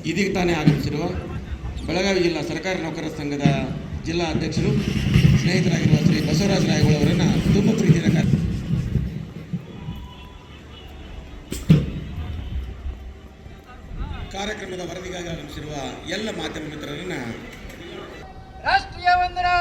ಇದೀಗ ತಾನೇ ಆಗಮಿಸಿರುವ ಬೆಳಗಾವಿ ಜಿಲ್ಲಾ ಸರ್ಕಾರಿ ನೌಕರರ ಸಂಘದ ಜಿಲ್ಲಾ ಅಧ್ಯಕ್ಷರು ಸ್ನೇಹಿತರಾಗಿರುವ ಶ್ರೀ ಬಸವರಾಜ ರಾಯಗಳು ಅವರನ್ನು ತುಂಬ ಪ್ರೀತಿಯಿಂದ ಕಾರ್ಯಕ್ರಮದ ವರದಿಗಾಗಿ ಆಗಮಿಸಿರುವ ಎಲ್ಲ ಮಾಧ್ಯಮ ಮಿತ್ರರನ್ನು ರಾಷ್ಟ್ರೀಯ ವಂದನಾ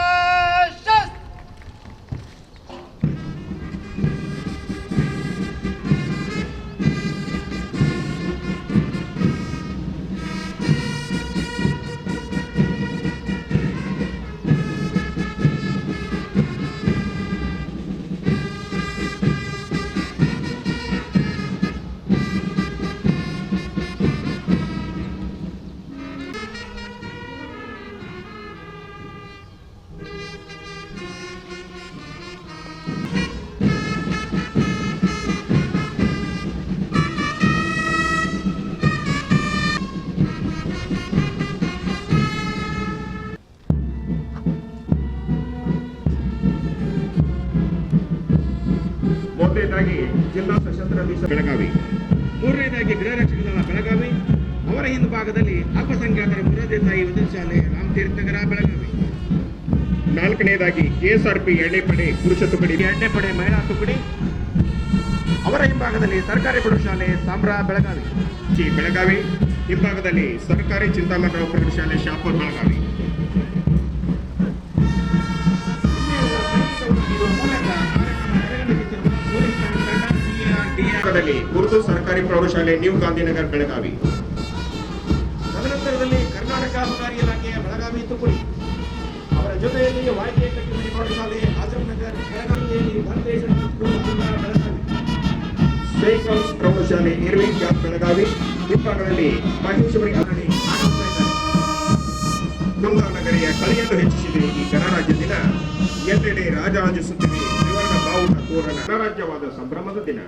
ಮೊದಲನೇದಾಗಿ ಜಿಲ್ಲಾ ಸಶಸ್ತ್ರ ಬೆಳಗಾವಿ, ಮೂರನೇದಾಗಿ ಗೃಹ ರಕ್ಷಕ ದಳ ಬೆಳಗಾವಿ, ಅವರ ಹಿಂಭಾಗದಲ್ಲಿ ಅಲ್ಪಸಂಖ್ಯಾತರ ಮುರಾರ್ಜಿ ದೇಸಾಯಿ ವಸತಿ ಶಾಲೆ ರಾಮತೀರ್ಥ ನಗರ ಬೆಳಗಾವಿ. ನಾಲ್ಕನೇದಾಗಿ ಕೆಎಸ್ಆರ್ಪಿ ಎಣ್ಣೆಪಡೆ ಪುರುಷ ತುಕಡಿ, ಎಣ್ಣೆಪಡೆ ಮಹಿಳಾ ತುಕಡಿ, ಅವರ ಹಿಂಭಾಗದಲ್ಲಿ ಸರ್ಕಾರಿ ಪ್ರೌಢಶಾಲೆ ಸಾಂಬ್ರಾ ಬೆಳಗಾವಿ. ಬೆಳಗಾವಿ ಹಿಂಭಾಗದಲ್ಲಿ ಸರ್ಕಾರಿ ಚಿಂತಾಮಣಿ ಪ್ರೌಢಶಾಲೆ ಶಾಪುರ್ ಬೆಳಗಾವಿ. ಉರ್ದು ಸರ್ಕಾರಿ ಪ್ರೌಢಶಾಲೆ ನ್ಯೂ ಗಾಂಧಿನಗರ್ ಬೆಳಗಾವಿ. ತದನಂತರದಲ್ಲಿ ಕರ್ನಾಟಕ ಅಬಕಾರಿ ಇಲಾಖೆಯ ಬೆಳಗಾವಿ ತುಕಡಿ, ಅವರ ಜೊತೆಯಲ್ಲಿ ವಾಯ್ಕೆ ಕಟ್ಟಿಮನಿ ಪ್ರೌಢಶಾಲೆ ಆಜಮ್ ನಗರ್ ಬೆಳಗಾವಿಯಲ್ಲಿ ಬೆಳಗಾವಿ. ಸೈಕಲ್ಸ್ ಪ್ರೌಢಶಾಲೆ ಇರ್ವಿಂಗ್ ಕ್ಯಾಂಪ್ ಬೆಳಗಾವಿ ವಿಭಾಗದಲ್ಲಿ ಮಹೇಶ್ವರಿ ಅರಳಿ ಕುಂದಾನಗರಿಯ ಕಳೆಯನ್ನು ಹೆಚ್ಚಿಸಿದೆ ಈ ಗಣರಾಜ್ಯ ದಿನ. ಎಲ್ಲೆಡೆ ರಾಜಾಂಜಿಸುತ್ತಿದೆ ತ್ರಿವರ್ಣ ಬಾವುಟ ತೋರಣ ಗಣರಾಜ್ಯವಾದ ಸಂಭ್ರಮದ ದಿನ.